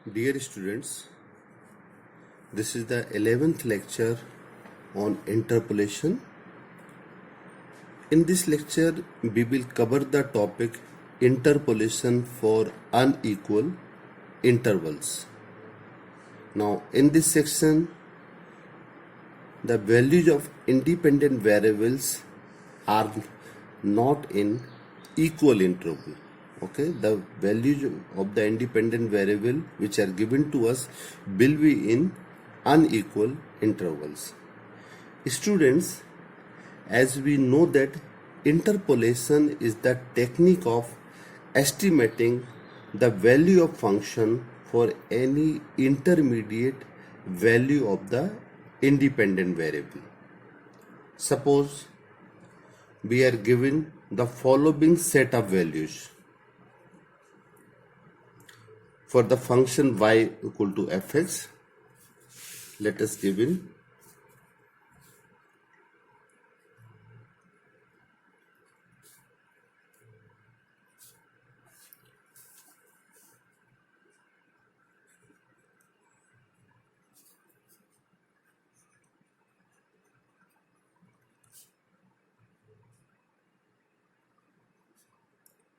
Dear students, this is the 11th lecture on interpolation. In this lecture, we will cover the topic interpolation for unequal intervals. Now, in this section, the values of independent variables are not in equal interval. Okay, the values of the independent variable which are given to us will be in unequal intervals. Students, as we know that interpolation is the technique of estimating the value of function for any intermediate value of the independent variable. Suppose we are given the following set of values for the function y equal to fx. Let us give in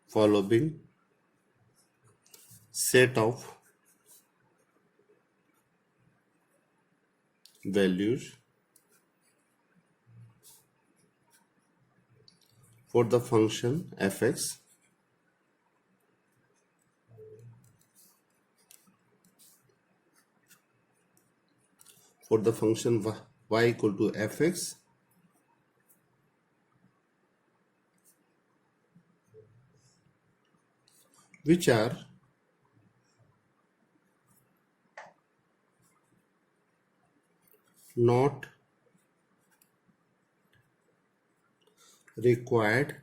following set of values for the function fx for the function y equal to fx which are not required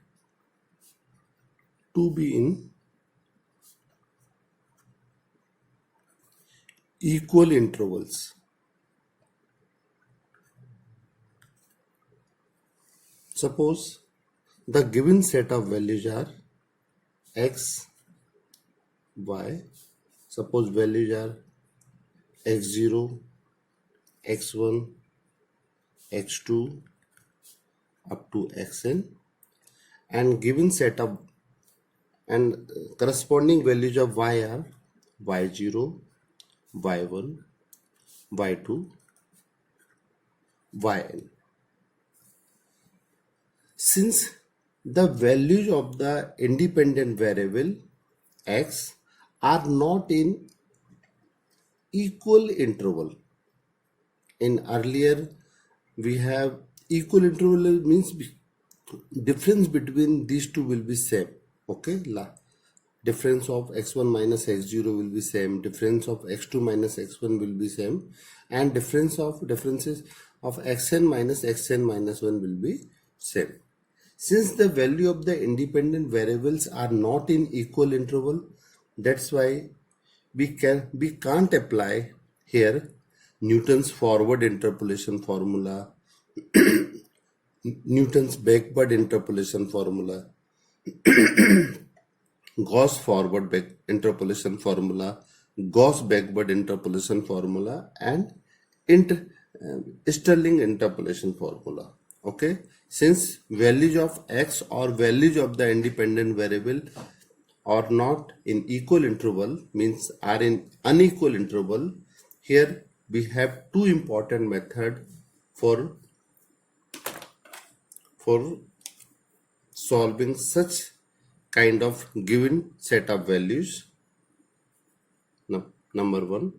to be in equal intervals. Suppose the given set of values are x, y. Suppose values are x0, x1, x2 up to xn, and given set of and corresponding values of y are y0, y1, y2, yn. Since the values of the independent variable x are not in equal interval, in earlier we have equal interval means difference between these two will be same. Okay, difference of x1 minus x0 will be same, difference of x2 minus x1 will be same, and differences of xn minus xn minus 1 will be same. Since the value of the independent variables are not in equal interval, that's why we can't apply here Newton's forward interpolation formula, Newton's backward interpolation formula, Gauss forward interpolation formula, Gauss backward interpolation formula, and Stirling interpolation formula. Okay, since values of x or values of the independent variable are not in equal interval, means are in unequal interval, here we have two important methods for solving such kind of given set of values. Number one,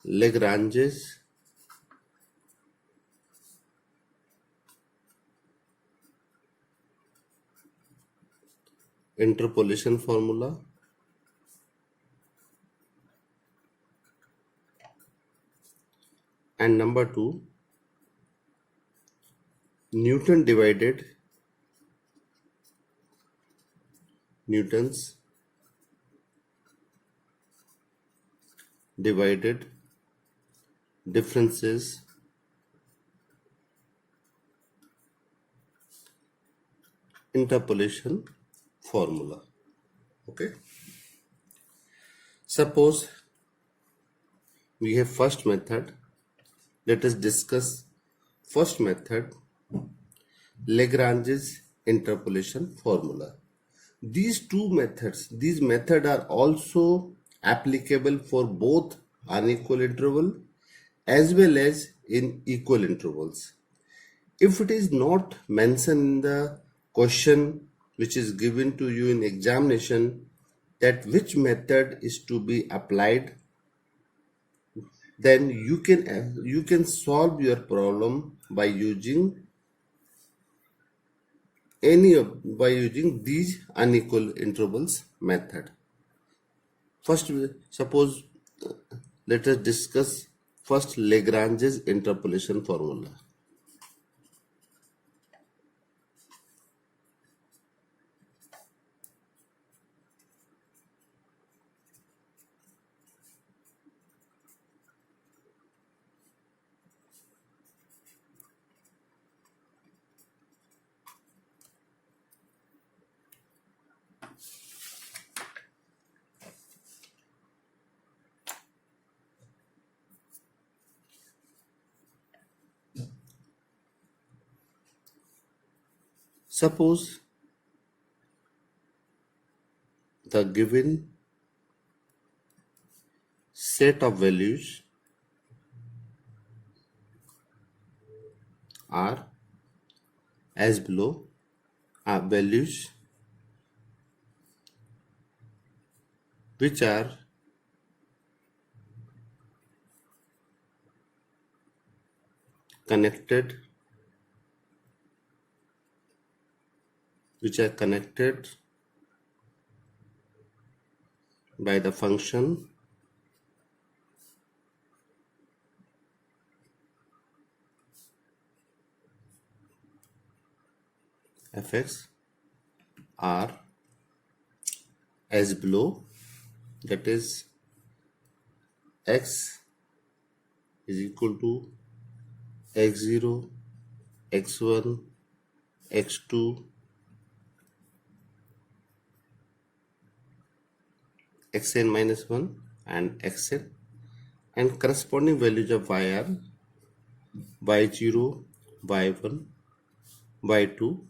Lagrange's interpolation formula, and number two, Newton's divided differences interpolation formula. Okay. Suppose we have first method. Let us discuss first method, Lagrange's interpolation formula. These methods are also applicable for both unequal interval as well as in equal intervals. If it is not mentioned in the question which is given to you in examination that which method is to be applied, then you can solve your problem by using these unequal intervals method. First, suppose let us discuss first Lagrange's interpolation formula. Suppose the given set of values are as below, are values which are connected by the function fx are as below, that is x is equal to x0, x1, x2, xn minus 1 and xn, and corresponding values of y are y0, y1, y2,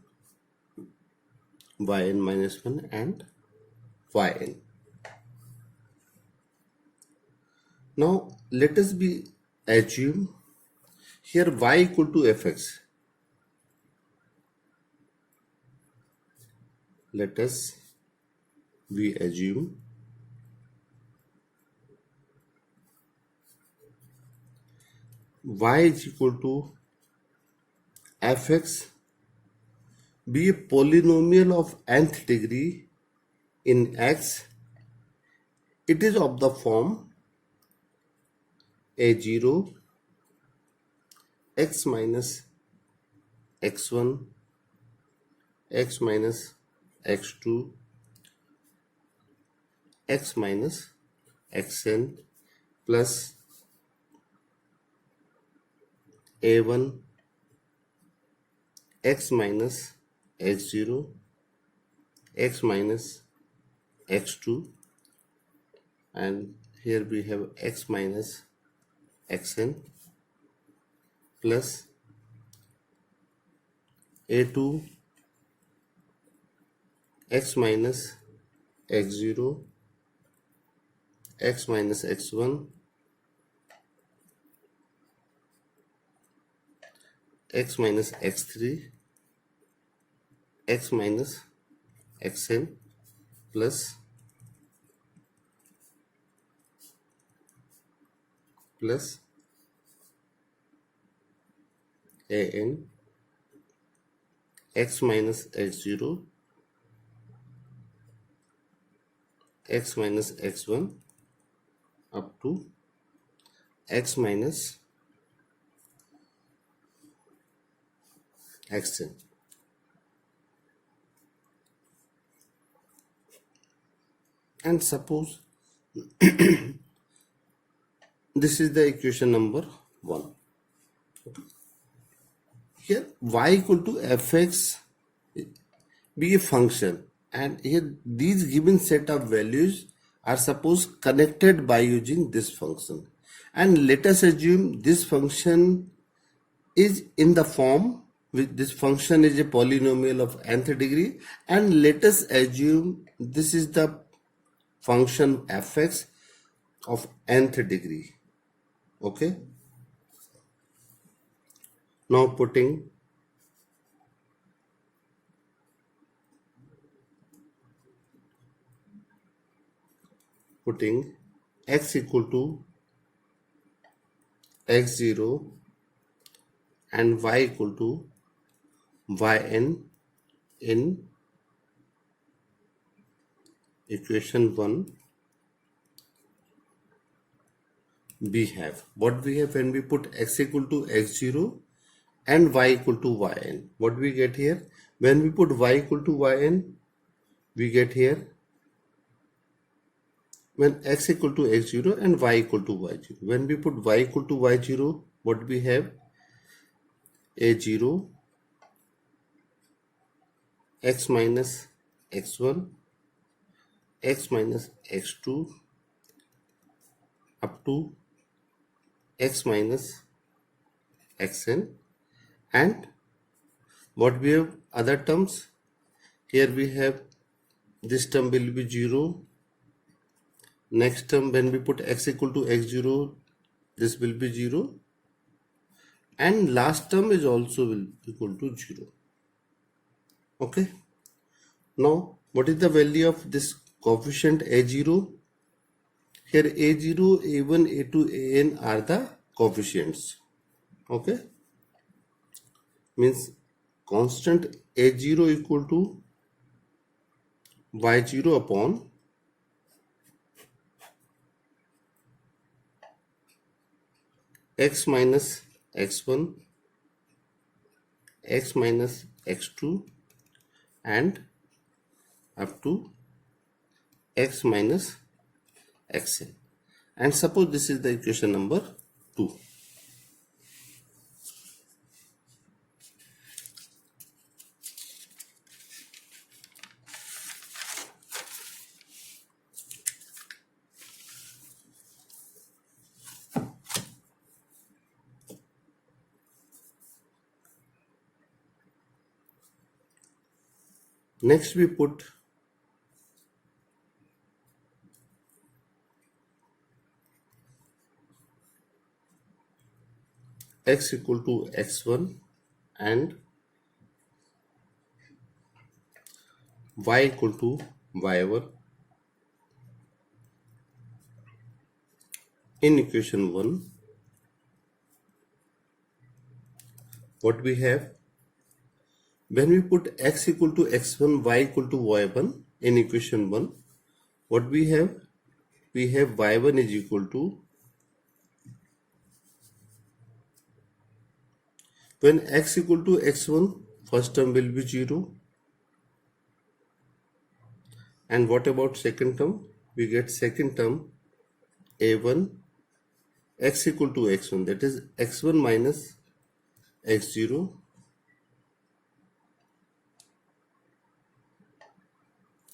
yn minus 1 and yn. Now let us assume here y equal to fx. Let us assume y is equal to fx be a polynomial of nth degree in x. It is of the form a0 x minus x1 x minus x2 x minus xn plus a1 x minus x0 x minus x2, and here we have x minus xn plus a2 x minus x0 x minus x1 x minus x3 x minus xn plus an x minus x0 x minus x1 up to x minus xn. And suppose this is the equation number 1. Here y equal to fx be a function, and here these given set of values are suppose connected by using this function, and let us assume this function is in the form with this function is a polynomial of nth degree, and let us assume this is the function fx of nth degree. Okay, now putting x equal to x0 and y equal to yn in equation 1, we have what we have when we put x equal to x0 and y equal to yn. What we get here when we put y equal to yn, we get here when x equal to x0 and y equal to y0. When we put y equal to y0, what we have a0 x minus x1 x minus x2 up to x minus xn, and what we have other terms here, we have this term will be 0. Next term when we put x equal to x0, this will be 0, and last term is also will equal to 0. Okay, now what is the value of this coefficient a0? Here a0, a1, a2, an are the coefficients. Okay, means constant a0 equal to y0 upon x minus x1 x minus x2 and up to x minus xn, and suppose this is the equation number 2. Next we put x equal to x1 and y equal to y1 in equation 1. What we have when we put x equal to x1 y equal to y1 in equation 1, what we have y1 is equal to, when x equal to x1, first term will be 0, and what about second term? We get second term a1 x equal to x1, that is x1 minus x0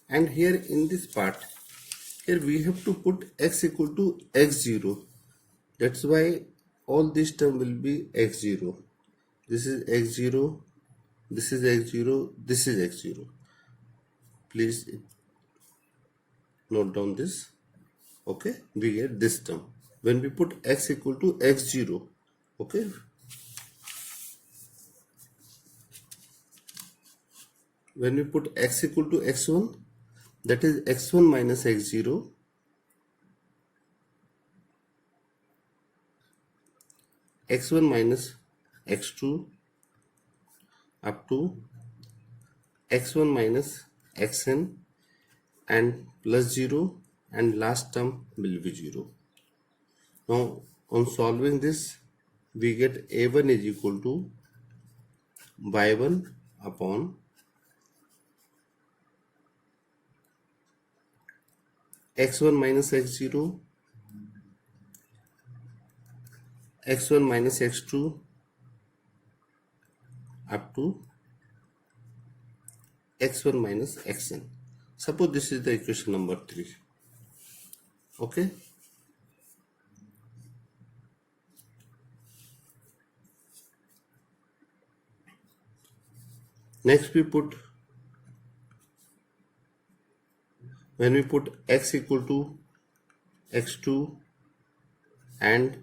and here in this part, here we have to put x equal to x0. That's why all this term will be x0. This is x0, this is x0, this is x0. Please note down this. Okay, we get this term when we put x equal to x0. Okay, when we put x equal to x1, that is x1 minus x0 x1 minus x2 up to x1 minus xn and plus 0, and last term will be 0. Now on solving this, we get a1 is equal to y1 upon x1 minus x0 x1 minus x2 up to x1 minus xn. Suppose this is the equation number 3. Okay. Next we put, when we put x equal to x2 and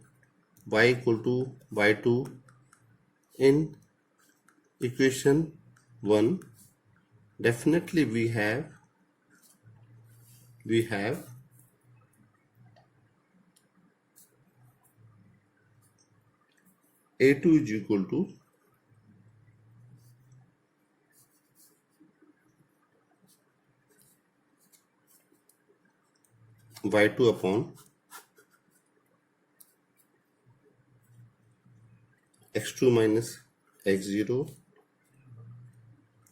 y equal to y2 in equation 1, definitely we have a2 is equal to y2 upon x2 minus x0,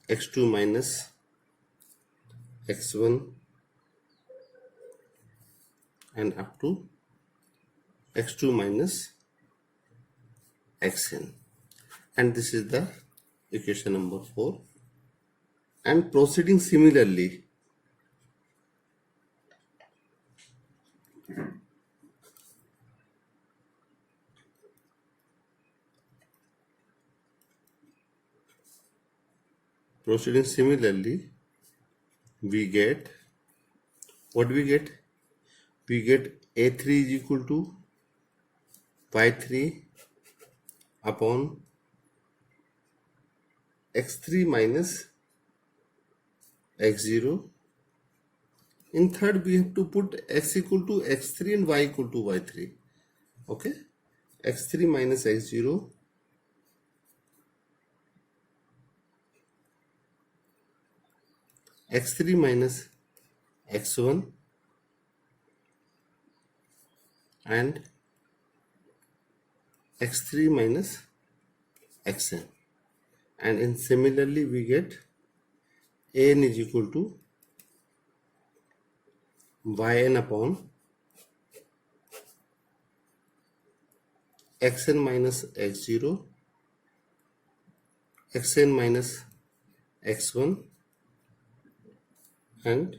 x2 minus x1, and up to x2 minus xn. And this is the equation number 4. And proceeding similarly, we get, what we get? We get a3 is equal to y3 upon x3 minus x0. In third, we have to put x equal to x3 and y equal to y3. Okay, x3 minus x0, x3 minus x1, and x3 minus xn. And in similarly, we get an is equal to yn upon xn minus x0, xn minus x1, and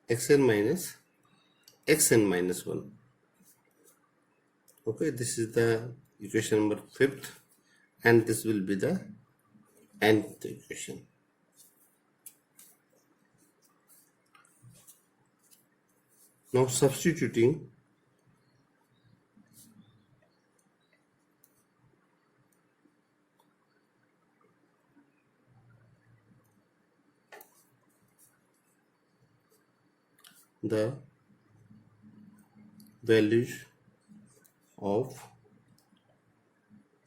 xn minus xn minus 1. Okay, this is the equation number 5th, and this will be the nth equation. Now substituting, the values of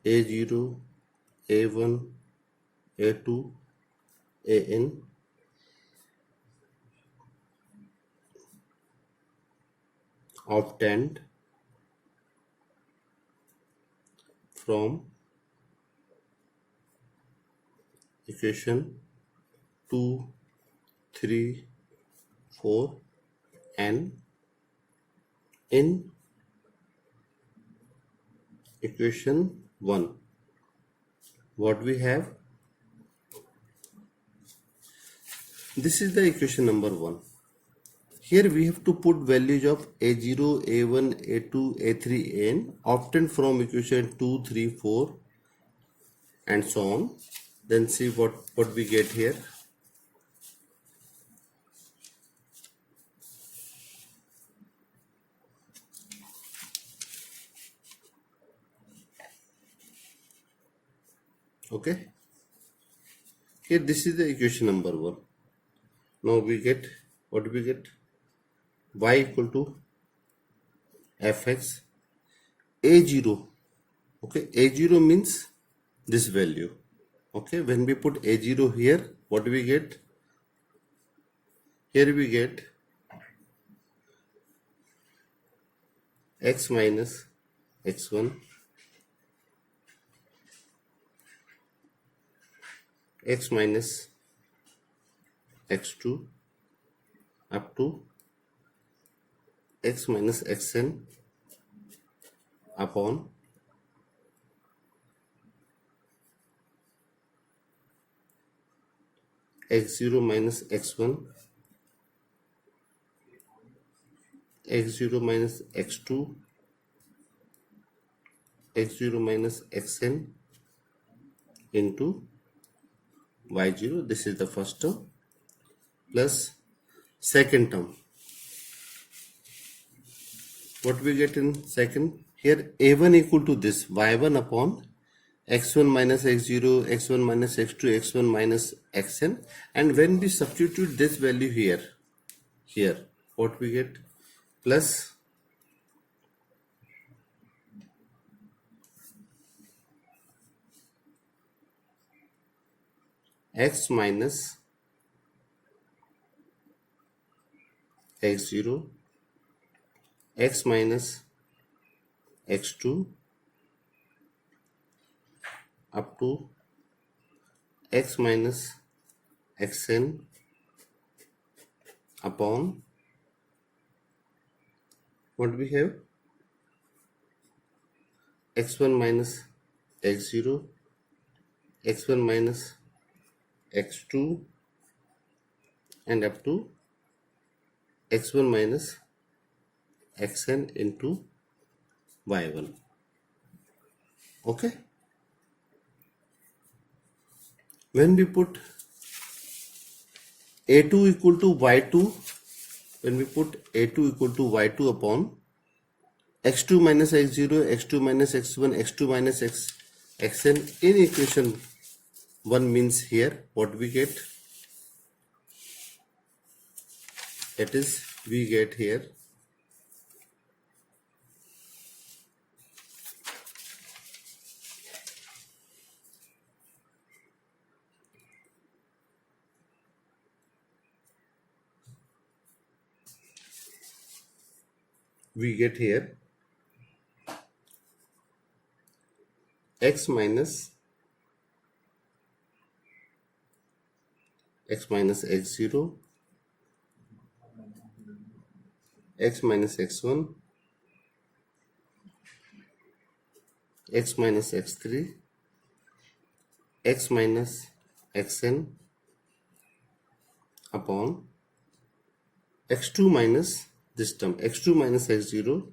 a0, a1, a2, an obtained from equation 2, 3, 4, and in equation 1, what we have? This is the equation number 1. Here we have to put values of a0, a1, a2, a3, an obtained from equation 2, 3, 4, and so on. Then see what we get here. Okay. Here this is the equation number 1. Now we get, what we get? Y equal to fx a0. Okay, a0 means this value. Okay, when we put a0 here, what we get? Here we get x minus x1, x minus x2, up to x minus xn upon x0 minus x1, x0 minus x2, x0 minus xn into y0. This is the first term, plus second term. What we get in second? Here a1 equal to this y1 upon x1 minus x0, x1 minus x2, x1 minus xn. And when we substitute this value here, what we get? Plus x minus x0, x minus x2 up to x minus xn upon what we have? x1 minus x0, x1 minus x2 and up to x1 minus xn into y1. Okay. When we put a2 equal to y2, when we put a2 equal to y2 upon x2 minus x0, x2 minus x1, x2 minus xn in equation 1 means here what we get? That is, we get here x minus x0, x minus x1, x minus x3, x minus xn upon x2 minus this term, x2 minus x0,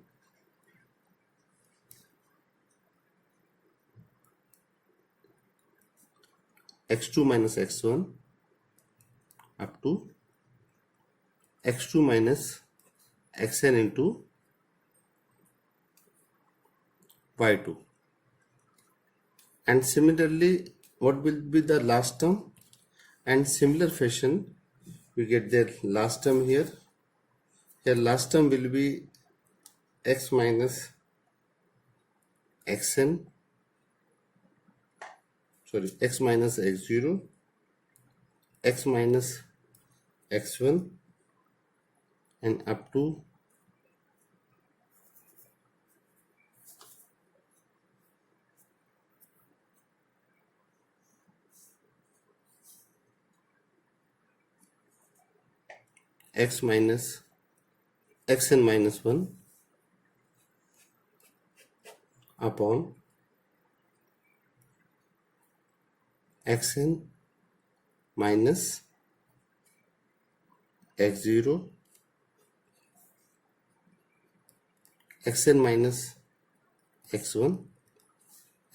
x2 minus x1 up to x2 minus xn into y2. And similarly, what will be the last term? And similar fashion, we get the last term here. Here last term will be x minus xn, x minus x0, x minus x1 and up to x minus xn minus 1 upon xn minus x0, xn minus x1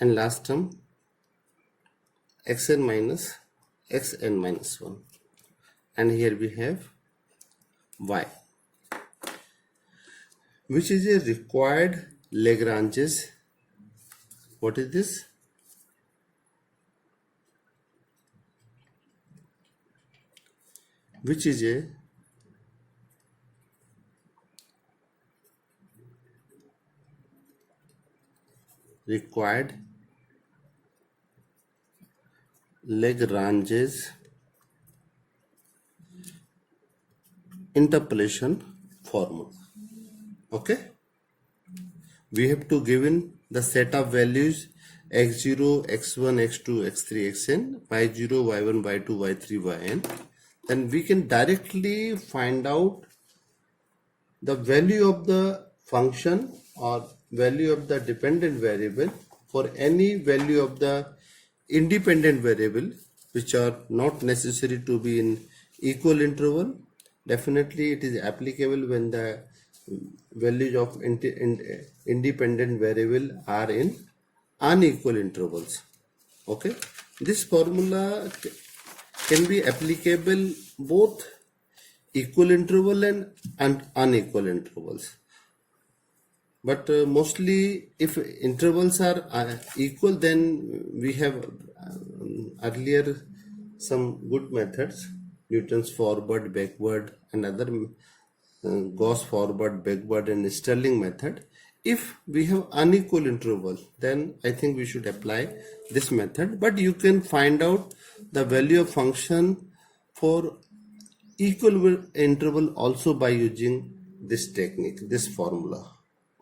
and last term xn minus xn minus 1. And here we have y, which is a required Lagrange's. What is this? Which is a required Lagrange's interpolation formula. Okay, we have to given the set of values x0, x1, x2, x3, xn, y0, y1, y2, y3, yn. Then we can directly find out the value of the function or value of the dependent variable for any value of the independent variable, which are not necessary to be in equal interval. Definitely it is applicable when the values of independent variable are in unequal intervals. Okay, this formula can be applicable both equal interval and unequal intervals. But mostly if intervals are equal, then we have earlier some good methods, Newton's forward, backward, and other Gauss forward, backward, and Stirling method. If we have unequal interval, then I think we should apply this method. But you can find out the value of function for equal interval also by using this technique, this formula.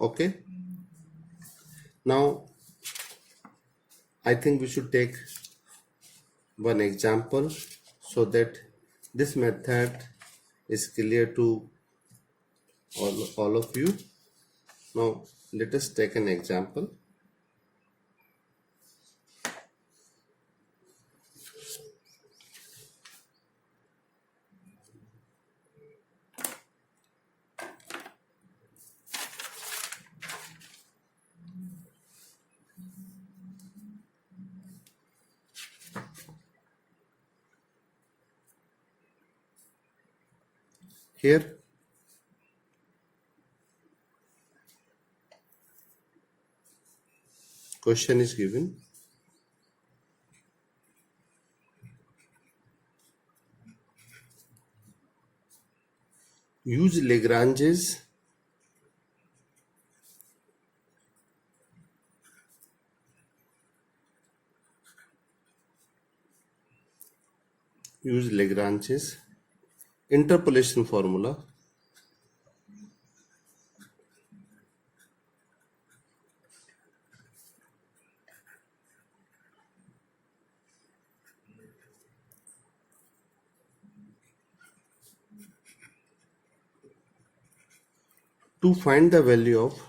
Okay. Now I think we should take one example so that this method is clear to all of you. Now let us take an example. Here question is given. Use Lagrange's interpolation formula to find the value of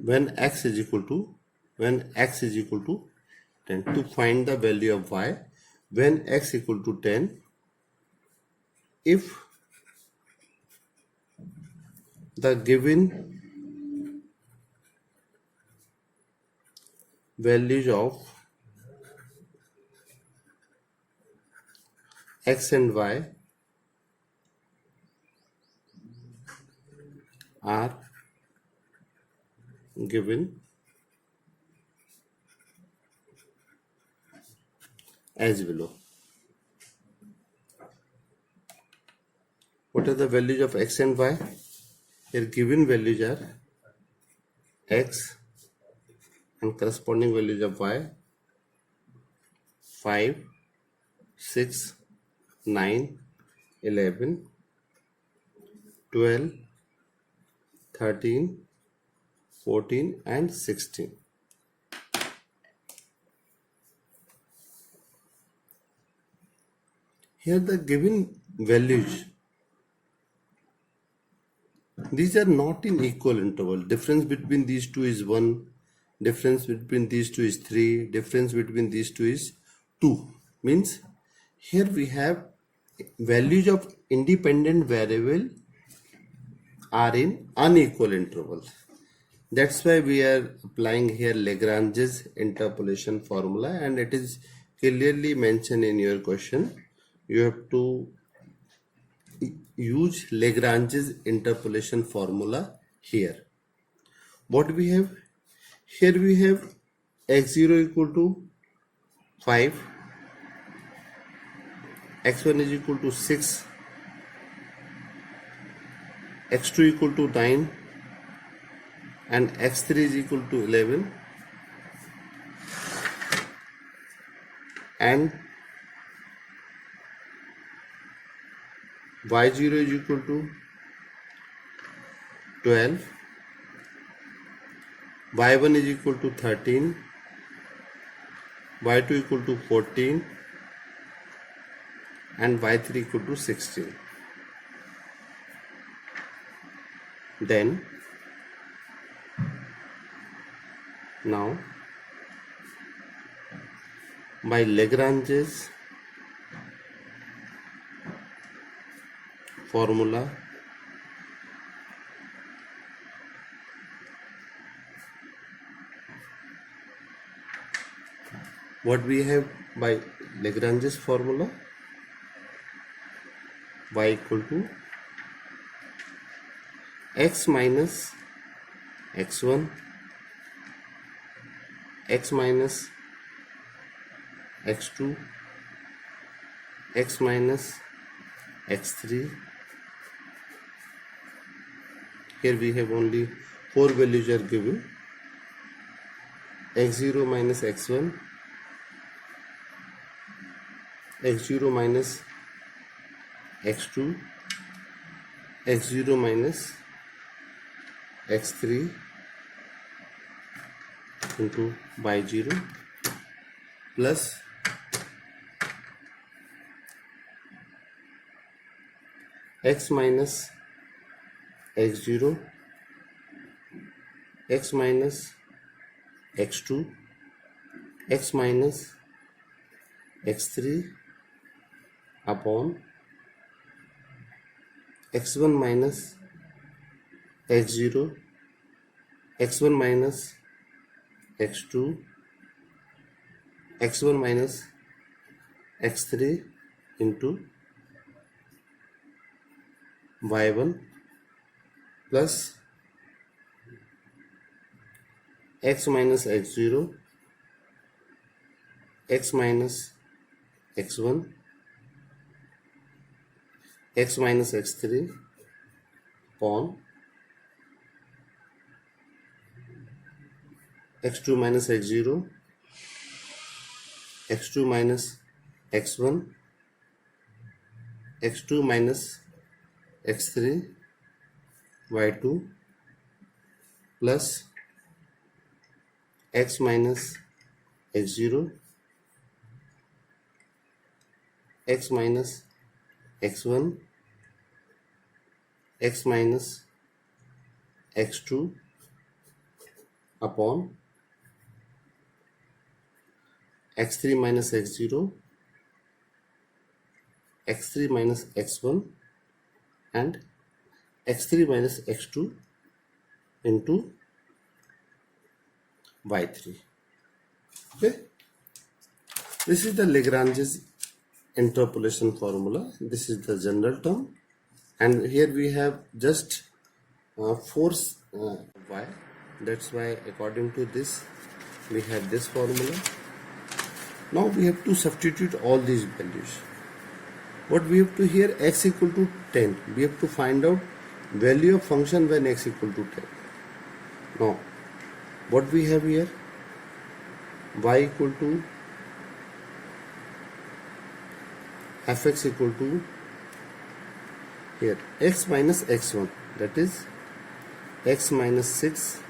when x is equal to 10, to find the value of y when x equal to 10 if the given values of x and y are given as below. What are the values of x and y? Here given values are x and corresponding values of y 5, 6, 9, 11, 12, 13, 14 and 16. Here the given values, these are not in equal interval. Difference between these two is 1, difference between these two is 3, difference between these two is 2. Means here we have values of independent variable are in unequal intervals. That's why we are applying here Lagrange's interpolation formula, and it is clearly mentioned in your question. You have to use Lagrange's interpolation formula here. What we have? Here we have x0 equal to 5, x1 is equal to 6, x2 equal to 9 and x3 is equal to 11 and y0 is equal to 12, y1 is equal to 13, y2 equal to 14 and y3 equal to 16. Then now by Lagrange's formula what we have by Lagrange's formula y equal to x minus x1 x minus x2 x minus x3. Here we have only 4 values are given: x0 minus x1, x0 minus x2, x0 minus x3 into y0 plus x minus x0, x minus x2, x minus x3 upon x1 minus x0, x1 minus x2, x1 minus x3 into y1 plus x minus x0, x minus x1, x minus x3 upon x2 minus x0, x2 minus x1, x2 minus x3 y2 plus x minus x0, x minus x1, x minus x2 upon x3 minus x0, x3 minus x1 and x3 minus x2 into y3. Okay, this is the Lagrange's interpolation formula. This is the general term, and here we have just force y. That's why according to this we have this formula. Now we have to substitute all these values. What we have to here, x equal to 10. We have to find out value of function when x equal to 10. Now what we have here, y equal to fx equal to here x minus x1, that is x minus 6,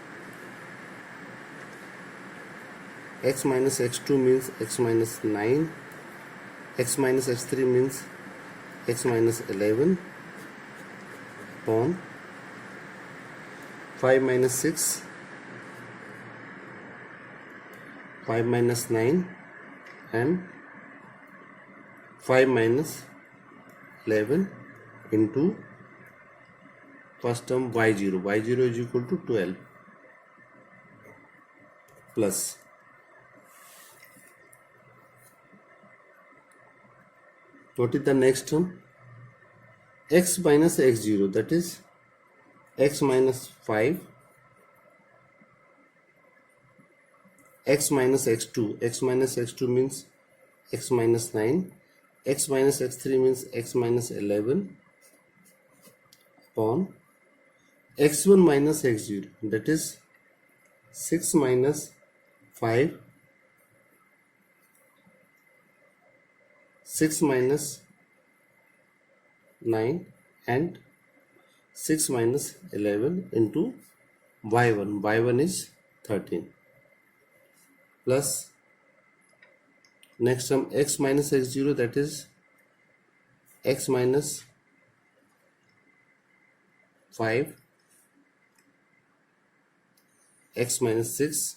x minus x2 means x minus 9, x minus x3 means x minus 11 upon 5 minus 6, 5 minus 9 and 5 minus 11 into first term y0. y0 is equal to 12 plus what is the next term? X minus x0, that is x minus 5, x minus x2, x minus x2 means x minus 9, x minus x3 means x minus 11 upon x1 minus x0, that is 6 minus 5, 6 minus 9 and 6 minus 11 into y1. y1 is 13 plus next term x minus x0, that is x minus 5, x minus 6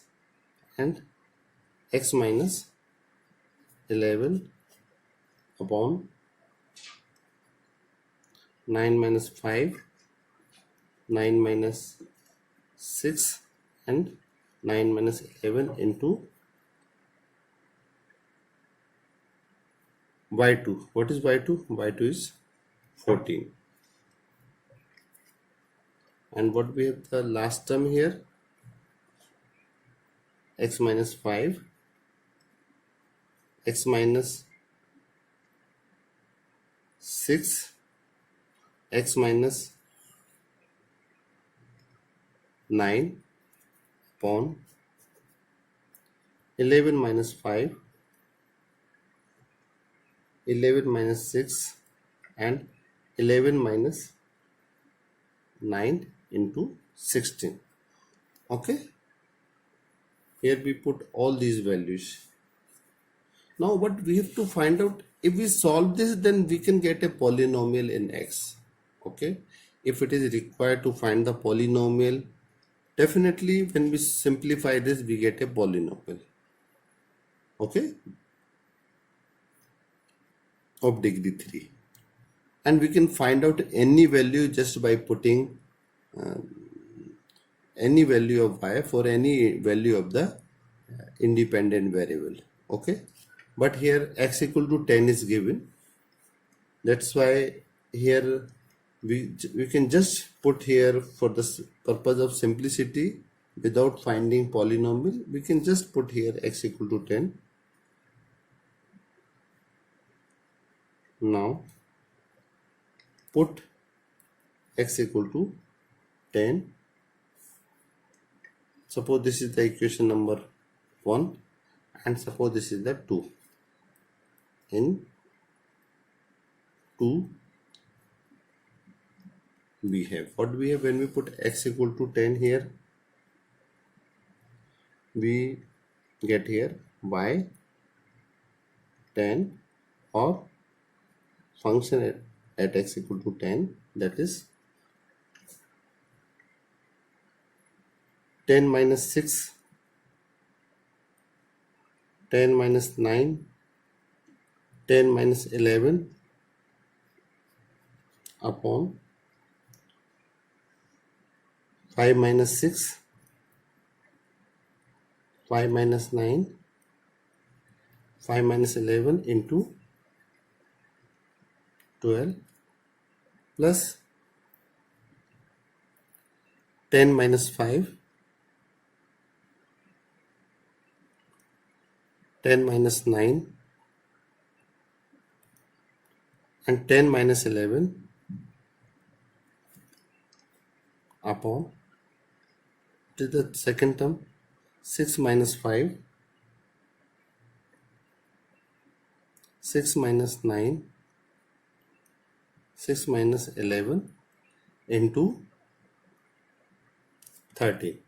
and x minus 11 upon 9 minus 5, 9 minus 6 and 9 minus 11 into y2. What is y2? y2 is 14. And what we have the last term here? X minus 5, x minus 6, x minus 9 upon 11 minus 5, 11 minus 6 and 11 minus 9 into 16. Okay, here we put all these values. Now what we have to find out, if we solve this, then we can get a polynomial in x. Okay, if it is required to find the polynomial, definitely when we simplify this we get a polynomial, okay, of degree 3, and we can find out any value just by putting any value of y for any value of the independent variable. Okay, but here x equal to 10 is given, that's why here we can just put here, for the purpose of simplicity, without finding polynomial, we can just put here x equal to 10. Now put x equal to 10. Suppose this is the equation number 1 and suppose this is the 2. In 2 we have, what we have when we put x equal to 10 here, we get here y 10 or function at x equal to 10, that is 10 minus 6, 10 minus 9, 10 minus 11 upon 5 minus 6, 5 minus 9, 5 minus 11 into 12 plus 10 minus 5, 10 minus 9 and 10 minus 11 upon, to the second term, 6 minus 5, 6 minus 9, 6 minus 11 into 13.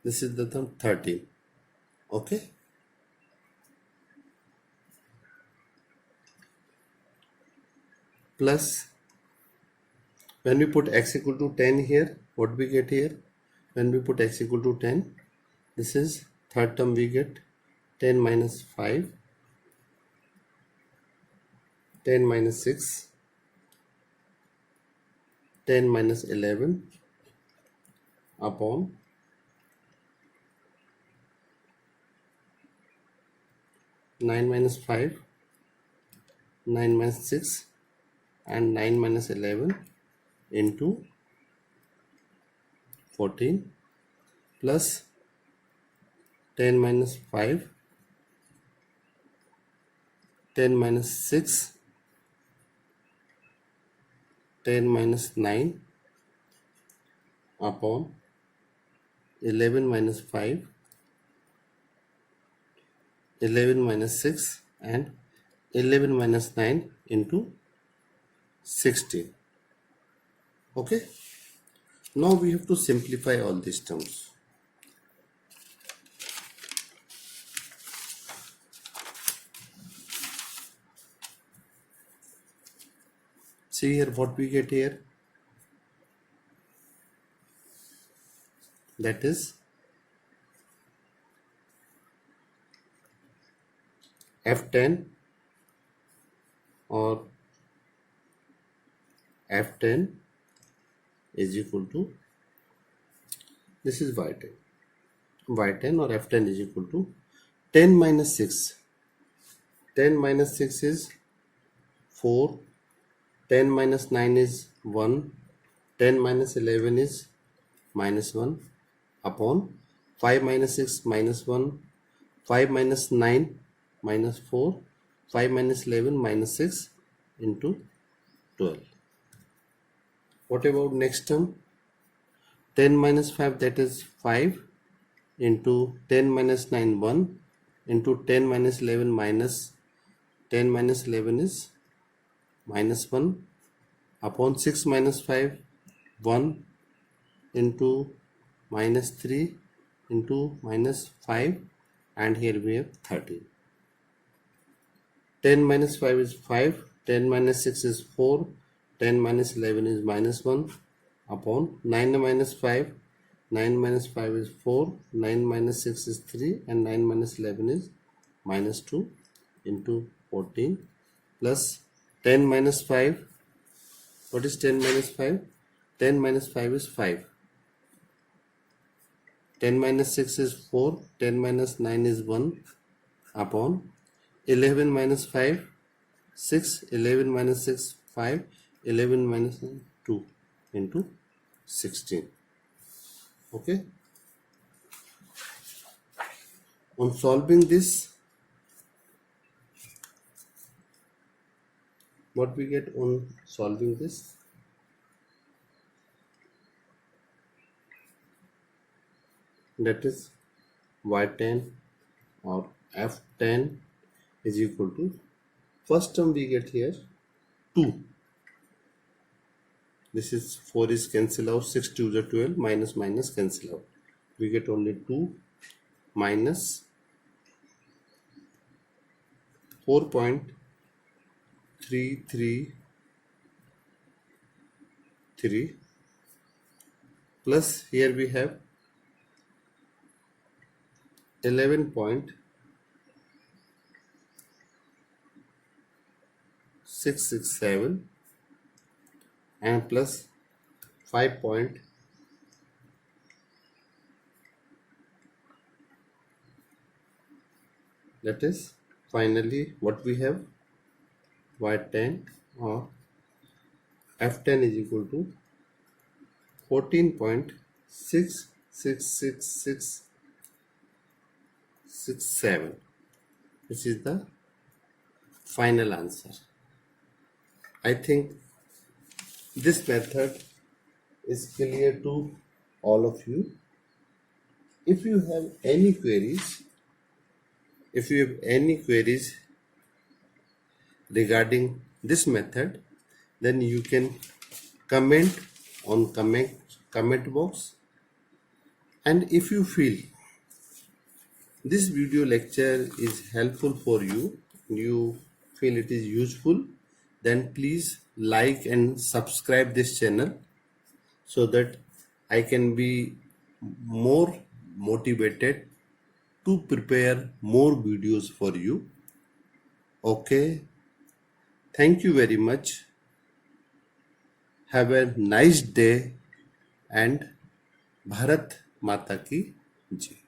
This is the term 13. Okay, plus when we put x equal to 10 here, what we get here, when we put x equal to 10, this is third term, we get 10 minus 5, 10 minus 6, 10 minus 11 upon 9 minus 5, 9 minus 6 and 9 minus 11 into 14 plus 10 minus 5, 10 minus 6, 10 minus 9 upon 11 minus 5, 11 minus 6 and 11 minus 9 into 16. Okay, now we have to simplify all these terms. See here what we get here, that is f10 और F10 is equal to, this is Y10. Y10 or F10 is equal to 10 minus 6. 10 minus 6 is 4. 10 minus 9 is 1. 10 minus 11 is minus 1 upon 5 minus 6 minus 1. 5 minus 9 minus 4. 5 minus 11 minus 6 into 12. What about next term? 10 minus 5, that is 5, into 10 minus 9 1, into 10 minus 11 minus 10 minus 11 is minus 1 upon 6 minus 5 1 into minus 3 into minus 5, and here we have 13. 10 minus 5 is 5, 10 minus 6 is 4, 10 minus 11 is minus 1 upon 9 minus 5, 9 minus 5 is 4, 9 minus 6 is 3, and 9 minus 11 is minus 2 into 14 plus 10 minus 5. What is 10 minus 5? 10 minus 5 is 5. 10 minus 6 is 4, 10 minus 9 is 1 upon 11 minus 5, 6, 11 minus 6, 5, 11 minus 2 into 16. Okay. On solving this, what we get on solving this? That is Y10 or F10 is equal to, first term we get here 2. This is 4 is cancel out, 6 2 is 12, minus minus cancel out. We get only 2 minus 4.333 plus here we have 11.667 and plus 5 point, that is finally what we have, Y10 or F10 is equal to 14.66667, which is the final answer. I think this method is clear to all of you. If you have any queries, regarding this method, then you can comment on comment box. And if you feel this video lecture is helpful for you, you feel it is useful, then please like and subscribe this channel so that I can be more motivated to prepare more videos for you. Okay, thank you very much. Have a nice day and Bharat Mata ki Jai.